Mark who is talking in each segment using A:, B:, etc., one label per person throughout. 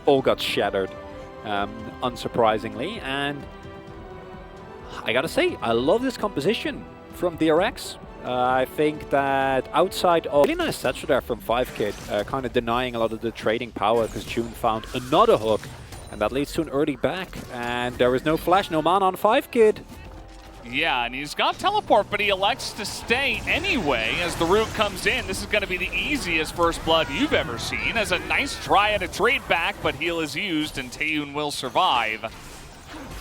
A: all got shattered, unsurprisingly. And I gotta say, I love this composition from DRX. I think that outside of really nice Setzer there from 5kid, kind of denying a lot of the trading power because June found another hook, and that leads to an early back. And there is no flash, no mana on 5kid.
B: Yeah, and he's got teleport, but he elects to stay anyway as the root comes in. This is going to be the easiest first blood you've ever seen, as a nice try at a trade back, but heal is used and Taeyun will survive,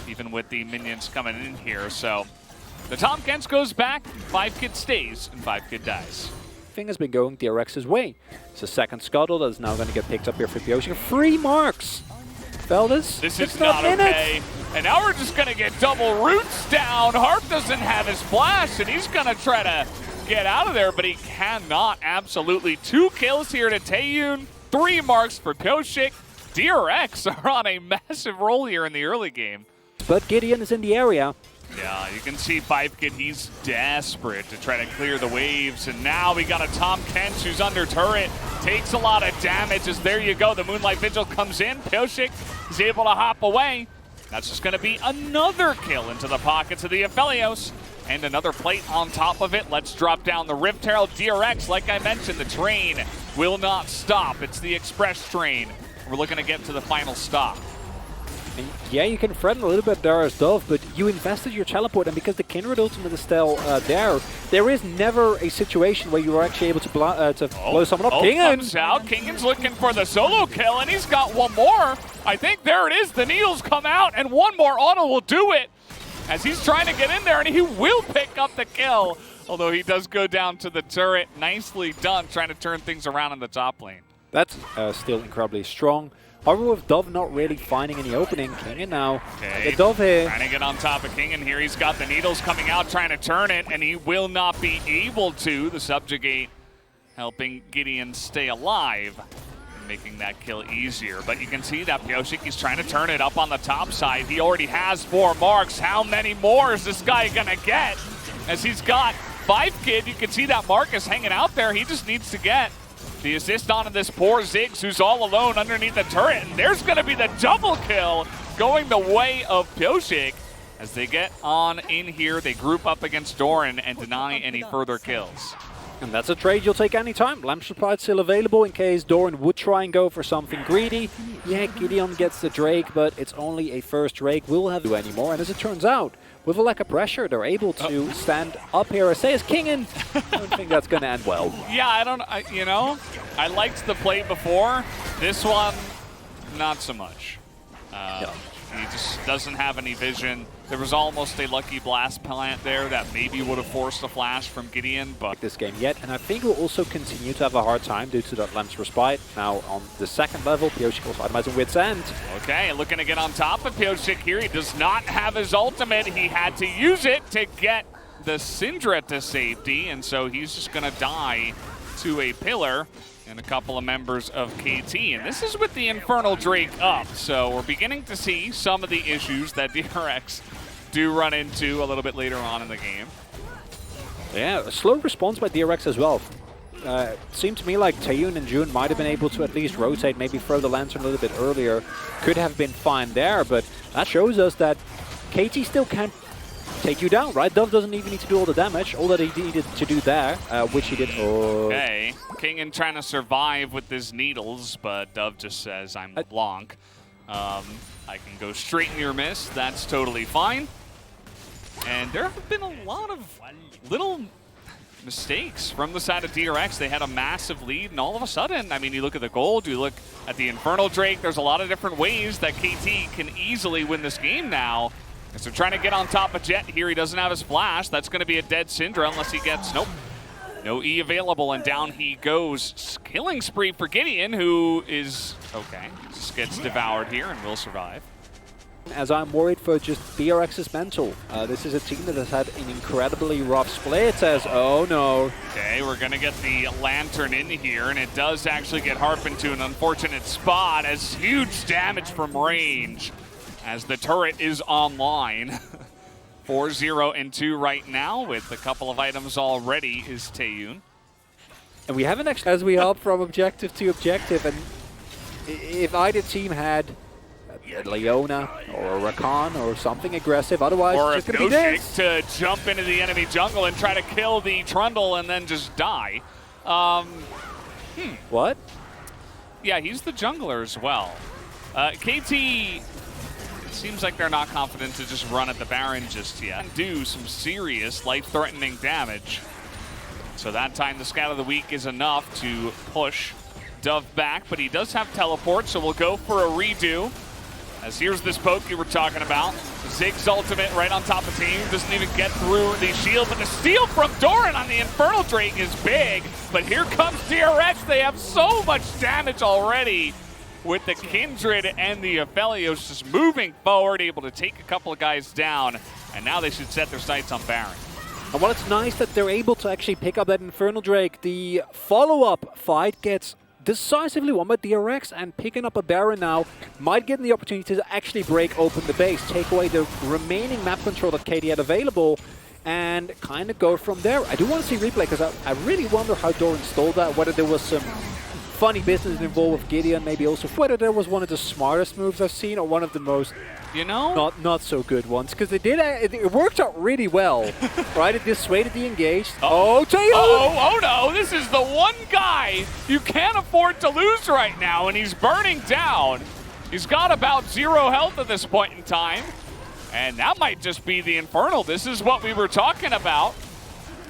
B: even with the minions coming in here. So the Tahm Kench goes back, 5kid stays, and 5kid dies.
A: Thing has been going DRX's way. It's a second scuttle that is now going to get picked up here for Pyoshi. 3 marks! Fellas,
B: this is not okay. And now we're just going to get double roots down. Harp doesn't have his flash, and he's going to try to get out of there, but he cannot. Absolutely. 2 kills here to Taeyun, 3 marks for Pyoshik. DRX are on a massive roll here in the early game.
A: But Gideon is in the area.
B: Yeah, you can see 5kid, he's desperate to try to clear the waves. And now we got a Tahm Kench who's under turret. Takes a lot of damage as there you go. The Moonlight Vigil comes in. Pyoshik is able to hop away. That's just going to be another kill into the pockets of the Aphelios. And another plate on top of it. Let's drop down the Rift Herald. DRX, like I mentioned, the train will not stop. It's the express train. We're looking to get to the final stop.
A: And yeah, you can threaten a little bit there as Dove, but you invested your teleport, and because the Kindred ultimate is still there is never a situation where you are actually able to blow someone up. Kingen
B: comes out. Kingen's looking for the solo kill, and he's got one more. I think there it is. The needles come out, and one more auto will do it as he's trying to get in there, and he will pick up the kill, although he does go down to the turret. Nicely done, trying to turn things around in the top lane.
A: That's still incredibly strong. However, with Dove not really finding any opening, Kingen now.
B: Okay,
A: the Dove here.
B: Trying to get on top of Kingen here. He's got the needles coming out, trying to turn it, and he will not be able to. The Subjugate helping Gideon stay alive, making that kill easier. But you can see that Pyoshik, he's trying to turn it up on the top side. He already has 4 marks. How many more is this guy gonna get? As he's got 5kid, you can see that mark is hanging out there. He just needs to get the assist onto this poor Ziggs, who's all alone underneath the turret. And there's going to be the double kill going the way of Pyoshik. As they get on in here, they group up against Doran and deny any further kills.
A: And that's a trade you'll take anytime. Lamp supply is still available in case Doran would try and go for something greedy. Yeah, Gideon gets the Drake, but it's only a first Drake. We'll have to do anymore. And as it turns out, with a lack of pressure, they're able to stand up here. Say as Kingen. I don't think that's going to end well.
B: Yeah, I liked the play before. This one, not so much. He just doesn't have any vision. There was almost a lucky blast plant there that maybe would have forced a flash from Gideon, but
A: this game yet, and I think we'll also continue to have a hard time due to that Lamp's respite. Now on the second level, Pyoshik also itemizing Wit's End.
B: Okay, looking to get on top of Pyoshik here. He does not have his ultimate. He had to use it to get the Syndra to safety, and so he's just going to die to a pillar and a couple of members of KT. And this is with the Infernal Drake up, so we're beginning to see some of the issues that DRX do run into a little bit later on in the game.
A: Yeah, a slow response by DRX as well. Seemed to me like Taeyun and June might have been able to at least rotate, maybe throw the lantern a little bit earlier. Could have been fine there, but that shows us that KT still can't take you down, right? Dove doesn't even need to do all the damage. All that he needed to do there, which he did.
B: Okay, Kingen trying to survive with his needles, but Dove just says, I'm LeBlanc. I can go straight in your miss. That's totally fine. And there have been a lot of little mistakes from the side of DRX. They had a massive lead, and all of a sudden, I mean, you look at the gold, you look at the Infernal Drake, there's a lot of different ways that KT can easily win this game now. And so trying to get on top of Jet here. He doesn't have his flash. That's going to be a dead Syndra unless he gets, nope, no E available, and down he goes. Killing spree for Gideon, who is, okay, just gets devoured here and will survive.
A: As I'm worried for just DRX's mental. This is a team that has had an incredibly rough split as, oh no.
B: Okay, we're going to get the Lantern in here, and it does actually get Harp into an unfortunate spot as huge damage from range as the turret is online. 4-0 and 2 right now with a couple of items already is Taeyun.
A: And we haven't actually, as we hop from objective to objective, and if either team had a Leona or a Rakan or something aggressive, otherwise
B: or
A: it's just
B: a
A: going to be this.
B: to jump into the enemy jungle and try to kill the Trundle and then just die.
A: What?
B: Yeah, he's the jungler as well. KT, it seems like they're not confident to just run at the Baron just yet. Do some serious life-threatening damage. So that time the Scout of the Week is enough to push Dove back, but he does have teleport, so we'll go for a redo. As here's this poke you were talking about. Zig's ultimate right on top of Team. Doesn't even get through the shield, but the steal from Doran on the Infernal Drake is big. But here comes DRX. They have so much damage already with the Kindred and the Aphelios just moving forward, able to take a couple of guys down. And now they should set their sights on Baron.
A: And while it's nice that they're able to actually pick up that Infernal Drake, the follow-up fight gets decisively won by DRX, and picking up a Baron now might get the opportunity to actually break open the base, take away the remaining map control that KT had available, and kind of go from there. I do want to see replay because I really wonder how Doran stole that, whether there was some funny business involved with Gideon, maybe also whether there was one of the smartest moves I've seen or one of the most,
B: you know,
A: not so good ones, because it worked out really well, right? It dissuaded the engaged. Oh, Taeyun!
B: Oh no, this is the one guy you can't afford to lose right now, and he's burning down. He's got about 0 health at this point in time, and that might just be the Infernal. This is what we were talking about.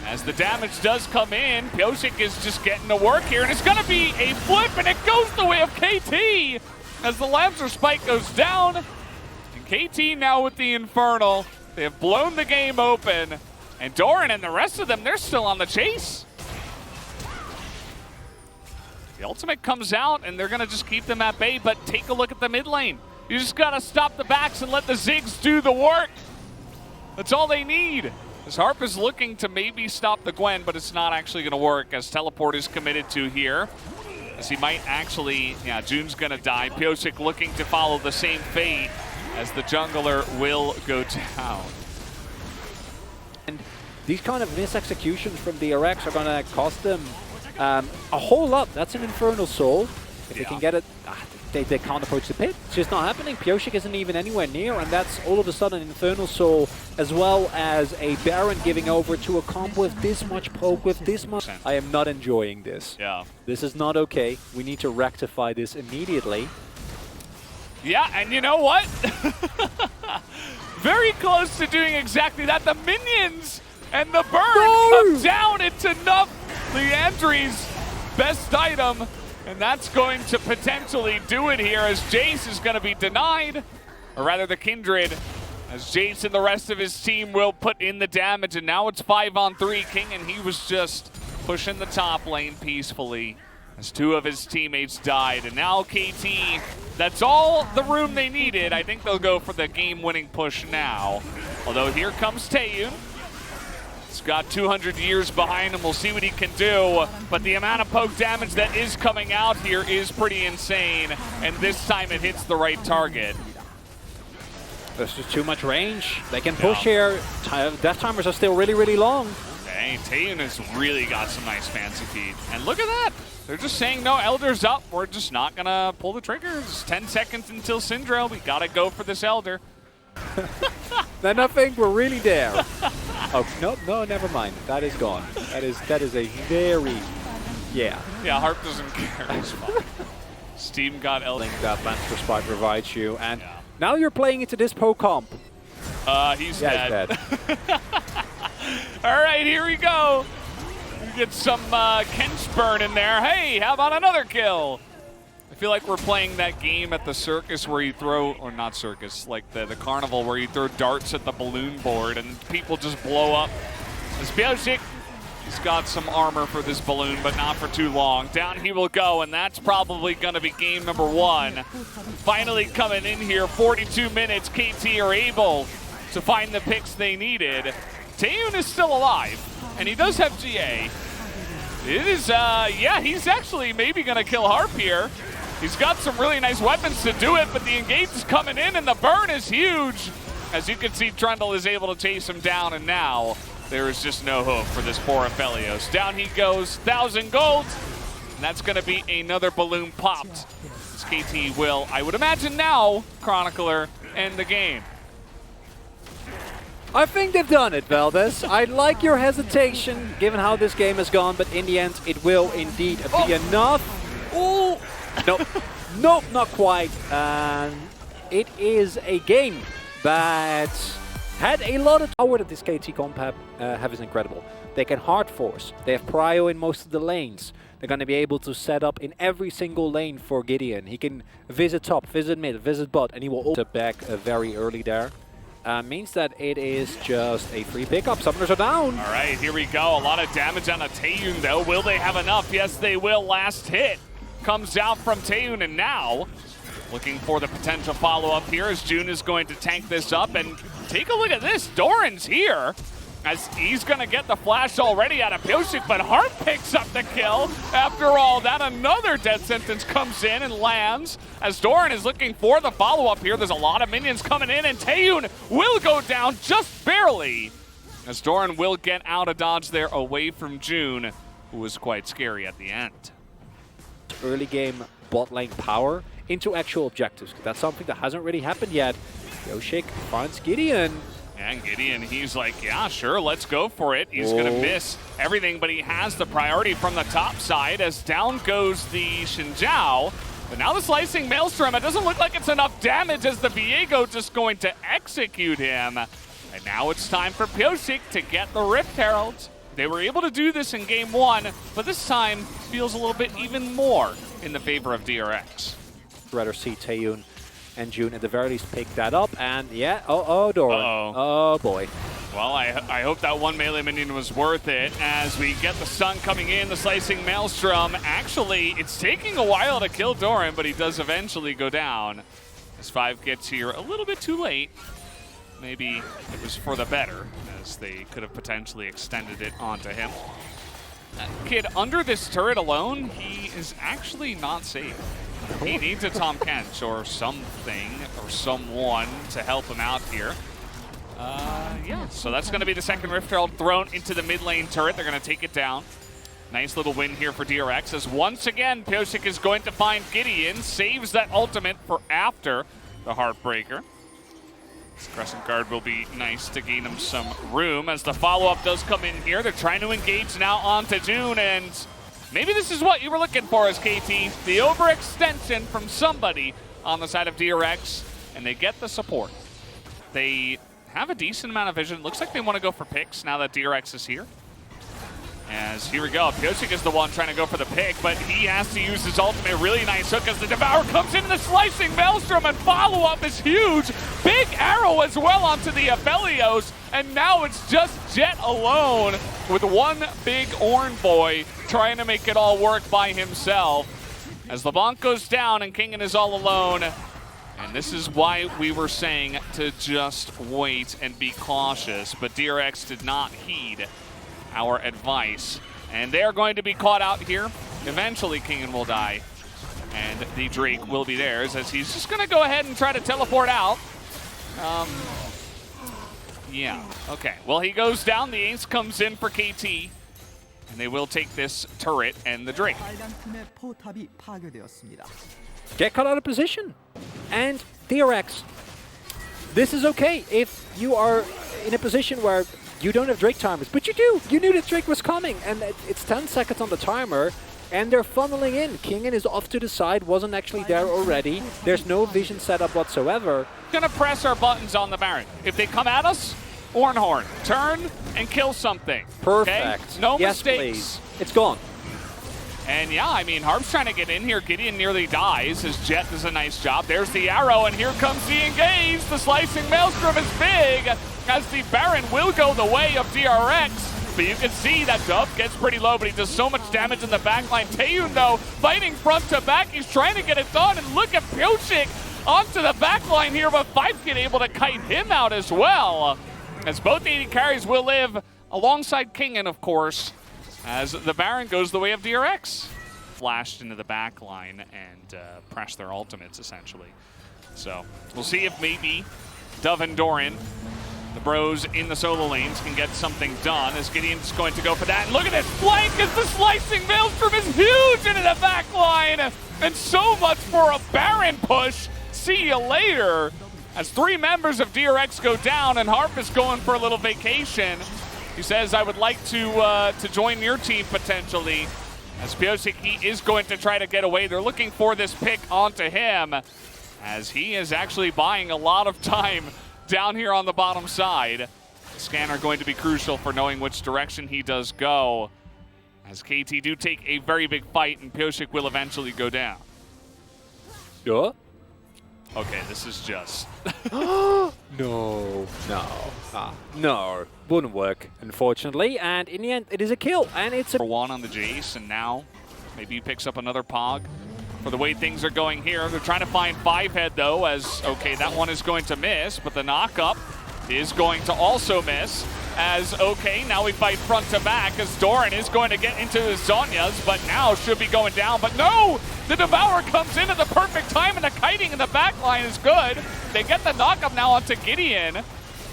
B: As the damage does come in, Pyosik is just getting to work here, and it's going to be a flip, and it goes the way of KT as the Lancer Spike goes down. And KT now with the Infernal. They have blown the game open, and Doran and the rest of them, they're still on the chase. The ultimate comes out, and they're going to just keep them at bay, but take a look at the mid lane. You just got to stop the backs and let the Ziggs do the work. That's all they need. As Harp is looking to maybe stop the Gwen, but it's not actually going to work as Teleport is committed to here. As he might actually, yeah, June's going to die. Pyosik looking to follow the same fate as the jungler will go down.
A: And these kind of mis-executions from DRX are going to cost them a whole lot. That's an Infernal Soul. If they can get it, they can't approach the pit. It's just not happening. Pyosik isn't even anywhere near, and that's all of a sudden an Infernal Soul, as well as a Baron giving over to a comp with this much poke, with this much. I am not enjoying this.
B: Yeah.
A: This is not okay. We need to rectify this immediately.
B: Yeah, and you know what? Very close to doing exactly that. The minions and the burn come down. It's enough. Leandri's best item. And that's going to potentially do it here as Jace is going to be denied. Or rather the Kindred, as Jace and the rest of his team will put in the damage. And now it's 5-on-3. King, and he was just pushing the top lane peacefully as 2 of his teammates died. And now KT, that's all the room they needed. I think they'll go for the game-winning push now. Although here comes Taeyun. He's got 200 years behind him. We'll see what he can do. But the amount of poke damage that is coming out here is pretty insane. And this time it hits the right target.
A: There's just too much range. They can push here. Death timers are still really, really long.
B: Dang, Taeyun has really got some nice fancy feet. And look at that. They're just saying, no, Elder's up. We're just not going to pull the trigger. It's 10 seconds until Syndra. We got to go for this Elder.
A: Then I think we're really there. Oh, no, never mind. That is gone. That is a very, yeah.
B: Yeah, Harp doesn't care. It's fine. Steam got Elder.
A: That Lancer Spike provides you, and now you're playing into this poke comp.
B: He's dead. All right, here we go. We get some Kench burn in there. Hey, how about another kill? I feel like we're playing that game at the circus where you throw, or not circus, like the carnival where you throw darts at the balloon board and people just blow up. This Pyosik, he's got some armor for this balloon, but not for too long. Down he will go, and that's probably going to be game number 1. Finally coming in here, 42 minutes, KT are able to find the picks they needed. Taeyun is still alive, and he does have GA. It is, yeah, he's actually maybe going to kill Harp here. He's got some really nice weapons to do it, but the engage is coming in, and the burn is huge. As you can see, Trundle is able to chase him down, and now there is just no hope for this poor Aphelios. Down he goes, 1,000 gold, and that's going to be another balloon popped. It's KT will, I would imagine now, Chronicler, end the game.
A: I think they've done it, Valdez. I like your hesitation, given how this game has gone, but in the end, it will indeed be enough. Oh! Nope. Nope, not quite. It is a game that had a lot of power that this KT comp have is incredible. They can hard force. They have prio in most of the lanes. They're going to be able to set up in every single lane for Gideon. He can visit top, visit mid, visit bot, and he will also back very early there. Means that it is just a free pickup. Summoners are down.
B: All right, here we go. A lot of damage on a Taeyun, though. Will they have enough? Yes, they will. Last hit comes out from Taeyun, and now looking for the potential follow-up here as June is going to tank this up. And take a look at this. Doran's here as he's going to get the flash already out of Pyosik, but Hart picks up the kill. After all that, another death sentence comes in and lands as Doran is looking for the follow-up here. There's a lot of minions coming in, and Taeyun will go down just barely as Doran will get out of dodge there away from June, who was quite scary at the end.
A: Early game bot lane power into actual objectives. That's something that hasn't really happened yet. Pyosik finds Gideon.
B: And Gideon, he's like, yeah, sure, let's go for it. He's going to miss everything, but he has the priority from the top side as down goes the Xinjiao. But now the slicing Maelstrom, it doesn't look like it's enough damage as the Viego just going to execute him. And now it's time for Pyosik to get the Rift Herald. They were able to do this in game one, but this time feels a little bit even more in the favor of DRX.
A: Rather see Taeyun and June at the very least pick that up, and yeah, Doran. Oh boy.
B: Well, I hope that one melee minion was worth it as we get the stun coming in, the slicing Maelstrom. Actually, it's taking a while to kill Doran, but he does eventually go down. As 5 gets here a little bit too late. Maybe it was for the better, as they could have potentially extended it onto him. That kid under this turret alone, he is actually not safe. He needs a Tom Kench or something or someone to help him out here. Yeah, so that's going to be the second Rift Herald thrown into the mid lane turret. They're going to take it down. Nice little win here for DRX as once again Pyosik is going to find Gideon, saves that ultimate for after the Heartbreaker. This Crescent Guard will be nice to gain him some room as the follow-up does come in here. They're trying to engage now onto June, and maybe this is what you were looking for as KT. The overextension from somebody on the side of DRX, and they get the support. They have a decent amount of vision. Looks like they want to go for picks now that DRX is here. As here we go, Pyosik is the one trying to go for the pick, but he has to use his ultimate. Really nice hook as the Devour comes in, the slicing Maelstrom, and follow-up is huge. Big arrow as well onto the Aphelios, and now it's just Jet alone with one big Ornn boy trying to make it all work by himself. As LeBlanc goes down and Kingen is all alone. And this is why we were saying to just wait and be cautious, but DRX did not heed our advice. And they're going to be caught out here. Eventually Kingen will die. And the Drake will be theirs as he's just going to go ahead and try to teleport out. Yeah, okay. Well, he goes down. The ace comes in for KT. And they will take this turret and the Drake.
A: Get caught out of position. And DRX, this is okay if you are in a position where you don't have Drake timers, but you do. You knew that Drake was coming, and it's 10 seconds on the timer, and they're funneling in. Kingen is off to the side, wasn't actually there already. There's no vision setup whatsoever.
B: Gonna press our buttons on the Baron. If they come at us, Ornhorn, turn and kill something.
A: Perfect.
B: Okay? No
A: yes,
B: mistakes.
A: Please. It's gone.
B: And yeah, I mean, Harp's trying to get in here. Gideon nearly dies. His Jet does a nice job. There's the arrow, and here comes the engage. The slicing Maelstrom is big, as the Baron will go the way of DRX. But you can see that Dove gets pretty low, but he does so much damage in the backline. Taeyun, though, fighting front to back. He's trying to get it done, and look at Pyosik onto the backline here, but Fifekid able to kite him out as well. As both AD carries will live alongside Kingen, of course, as the Baron goes the way of DRX. Flashed into the back line and pressed their ultimates, essentially. So we'll see if maybe Dove and Doran, the bros in the solo lanes, can get something done as Gideon's going to go for that. And look at this flank as the slicing Maelstrom is huge into the back line. And so much for a Baron push. See you later. As 3 members of DRX go down and Harp is going for a little vacation. He says, I would like to join your team potentially. As Pyosik, he is going to try to get away. They're looking for this pick onto him, as he is actually buying a lot of time down here on the bottom side. The scanner going to be crucial for knowing which direction he does go, as KT do take a very big fight and Pyosik will eventually go down.
A: Yeah.
B: Okay, this is just...
A: No. No. Wouldn't work, unfortunately. And in the end, it is a kill. And it's a...
B: For 1 on the Jace, and now maybe he picks up another Pog. For the way things are going here, they're trying to find 5-head, though, as, okay, that one is going to miss, but the knock-up is going to also miss. As, okay, now we fight front to back, as Doran is going to get into the Zhonya's, but now should be going down. But no! The Devourer comes in at the perfect time, and the kiting in the back line is good. They get the knock-up now onto Gideon.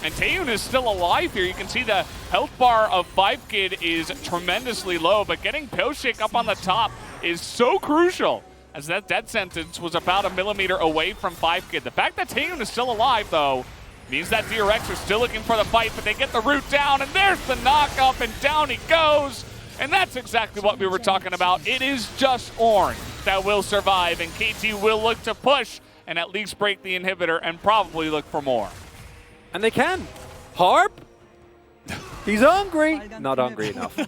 B: And Taeyun is still alive here. You can see the health bar of 5kid is tremendously low, but getting Pyosik up on the top is so crucial, as that death sentence was about a millimeter away from 5kid. The fact that Taeyun is still alive, though, means that DRX are still looking for the fight, but they get the root down, and there's the knock-up, and down he goes. And that's exactly what we were talking about. It is just Orange that will survive, and KT will look to push and at least break the inhibitor and probably look for more.
A: And they can. Harp? He's hungry. Not hungry enough.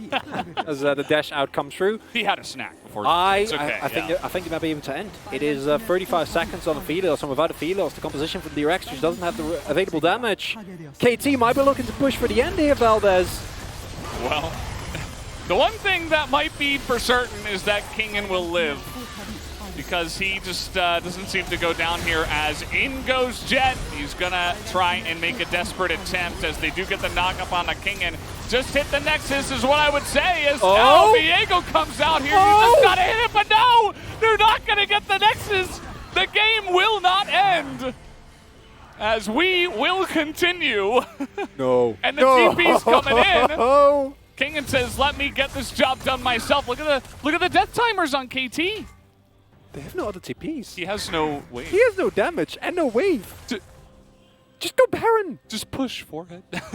A: As the dash out comes through.
B: He had a snack before.
A: I think it might be even to end. It is 35 seconds on the Phelos, and without a Phelos, the composition from DRX just doesn't have the available damage. KT might be looking to push for the end here, Valdez.
B: Well, the one thing that might be for certain is that Kingen will live, because he just doesn't seem to go down here. As in goes Jet. He's gonna try and make a desperate attempt, as they do get the knock up on the Kingen. Just hit the Nexus is what I would say, as now Viego comes out here. He just gotta hit it, but no! They're not gonna get the Nexus! The game will not end! As we will continue.
A: No.
B: And the TP's coming in. Kingen says, let me get this job done myself. Look at the death timers on KT.
A: They have no other TPs.
B: He has no wave.
A: He has no damage and no wave. Just go Baron.
B: Just push forehead.
A: Just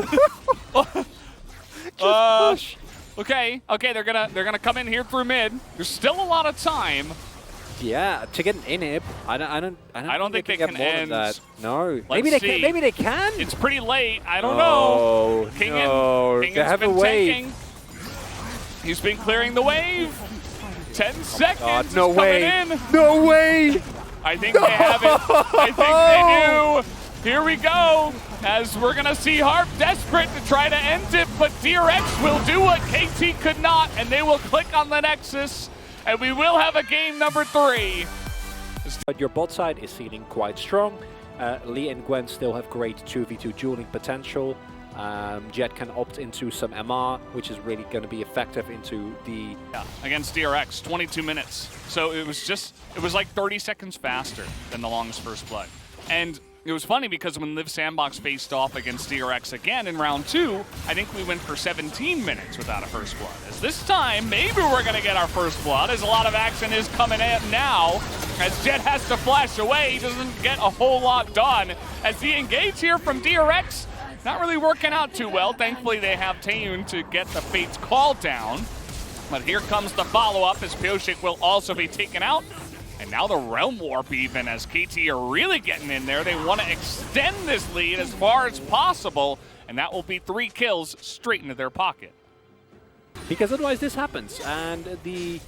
A: push.
B: Okay, they're gonna come in here through mid. There's still a lot of time.
A: Yeah, to get an inhib, I don't think they can get more than that. No. Maybe they can.
B: It's pretty late. I don't know. Kingen's been taking. He's been clearing the wave. 10 seconds.
A: No way.
B: In.
A: No way.
B: I think they have it. I think they do. Here we go. As we're going to see Harp desperate to try to end it, but DRX will do what KT could not, and they will click on the Nexus, and we will have a game number 3.
A: But your bot side is feeling quite strong. Lee and Gwen still have great 2v2 dueling potential. Jet can opt into some MR, which is really going to be effective into the...
B: Yeah, against DRX, 22 minutes. So it was like 30 seconds faster than the longest first blood. And it was funny because when Liv Sandbox faced off against DRX again in round 2, I think we went for 17 minutes without a first blood. As this time, maybe we're going to get our first blood, as a lot of action is coming in now. As Jet has to flash away, he doesn't get a whole lot done. As the engage here from DRX, not really working out too well. Thankfully, they have Taeyun to get the Fate's call down. But here comes the follow-up, as Pyosik will also be taken out. And now the Realm Warp even, as KT are really getting in there. They want to extend this lead as far as possible, and that will be 3 kills straight into their pocket.
A: Because otherwise this happens, and the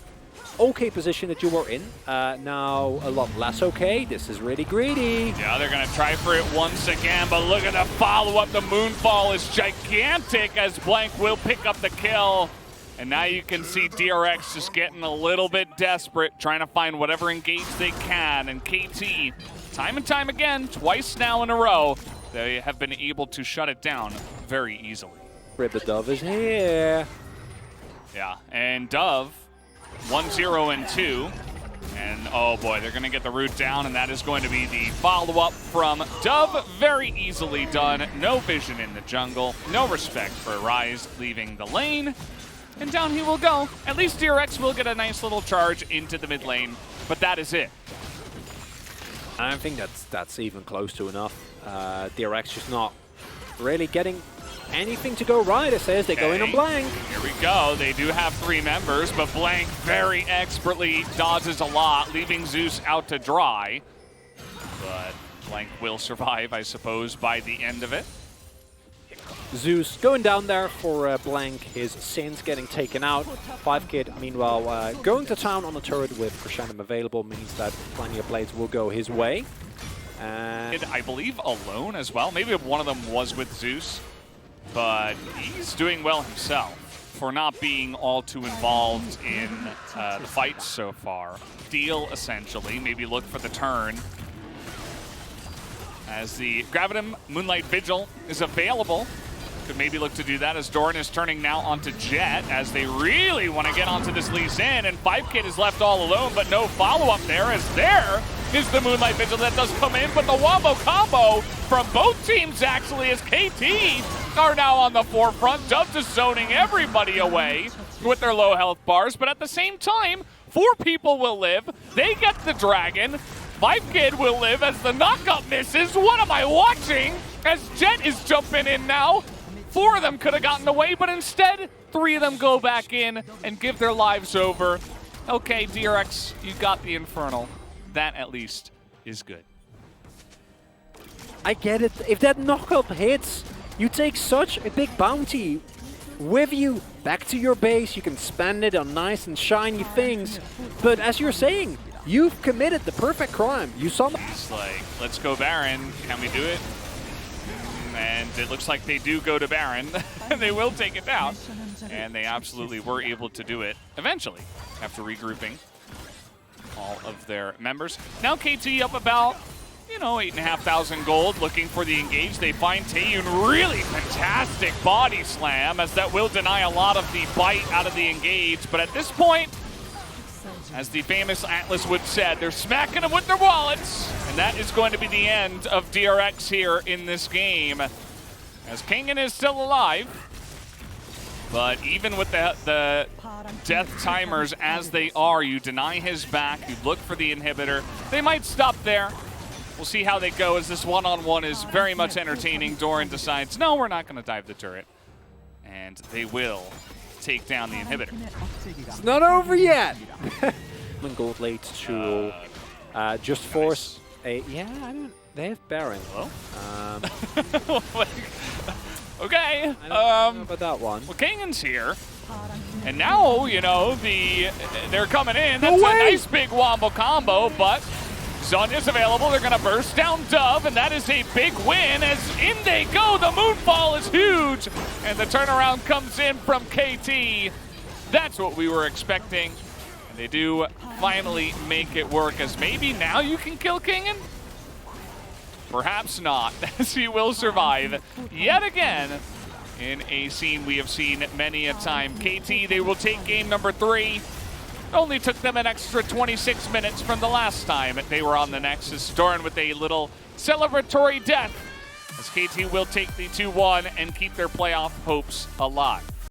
A: okay position that you were in, now a lot less okay. This is really greedy.
B: Yeah, they're going to try for it once again, but look at the follow-up. The Moonfall is gigantic, as Blank will pick up the kill. And now you can see DRX just getting a little bit desperate, trying to find whatever engage they can. And KT, time and time again, twice now in a row, they have been able to shut it down very easily.
A: The Dove is here.
B: Yeah, and Dove, 1-0 and 2. And oh boy, they're going to get the root down, and that is going to be the follow-up from Dove. Very easily done. No vision in the jungle. No respect for Rise leaving the lane. And down he will go. At least DRX will get a nice little charge into the mid lane. but that is it.
A: I don't think that's even close to enough. DRX just not really getting anything to go right. It says they go in on Blank.
B: Here we go. They do have 3 members, but Blank very expertly dodges a lot, leaving Zeus out to dry. But Blank will survive, I suppose, by the end of it.
A: Zeus going down there for Blank, his sins getting taken out. 5kid, meanwhile, going to town on the turret with Crescendum available means that plenty of blades will go his way. And
B: I believe alone as well. Maybe one of them was with Zeus, but he's doing well himself for not being all too involved in the fights so far. Deal, essentially. Maybe look for the turn. As the Gravitum Moonlight Vigil is available. Could maybe look to do that as Doran is turning now onto Jet as they really want to get onto this Lee Sin, and 5kid is left all alone, but no follow-up there as there is the Moonlight Vigil that does come in, but the wombo combo from both teams actually as KT are now on the forefront. Dove just zoning everybody away with their low health bars, but at the same time, 4 people will live. They get the dragon. 5kid will live as the knockup misses. What am I watching? As Jet is jumping in now. 4 of them could have gotten away, but instead, 3 of them go back in and give their lives over. Okay, DRX, you got the Infernal. That, at least, is good.
A: I get it. If that knockup hits, you take such a big bounty with you back to your base. You can spend it on nice and shiny things. But as you're saying, you've committed the perfect crime. You saw the...
B: It's like, let's go Baron. Can we do it? And it looks like they do go to Baron. They will take it down. And they absolutely were able to do it eventually after regrouping all of their members. Now KT up about, 8,500 gold looking for the engage. They find Taeyun really fantastic body slam as that will deny a lot of the bite out of the engage. But at this point, as the famous Atlas would said, they're smacking them with their wallets. And that is going to be the end of DRX here in this game. As Kingen is still alive. But even with the death timers as they are, you deny his back, you look for the inhibitor. They might stop there. We'll see how they go as this one-on-one is very much entertaining. Doran decides, no, we're not going to dive the turret. And they will take down the inhibitor.
A: It's not over yet. Gold late to just force a... Yeah, I don't... They have Baron.
B: Hello? Okay.
A: I don't know about that one.
B: Well, Kangen's here. And now, they're coming in. That's a nice big wombo combo, but Zonya's available. They're going to burst down Dove, and that is a big win as in they go. The Moonfall is huge, and the turnaround comes in from KT. That's what we were expecting. And they do finally make it work, as maybe now you can kill Kingen? Perhaps not, as he will survive yet again in a scene we have seen many a time. KT, they will take game number 3. Only took them an extra 26 minutes from the last time they were on the Nexus. Doran with a little celebratory death, as KT will take the 2-1 and keep their playoff hopes alive.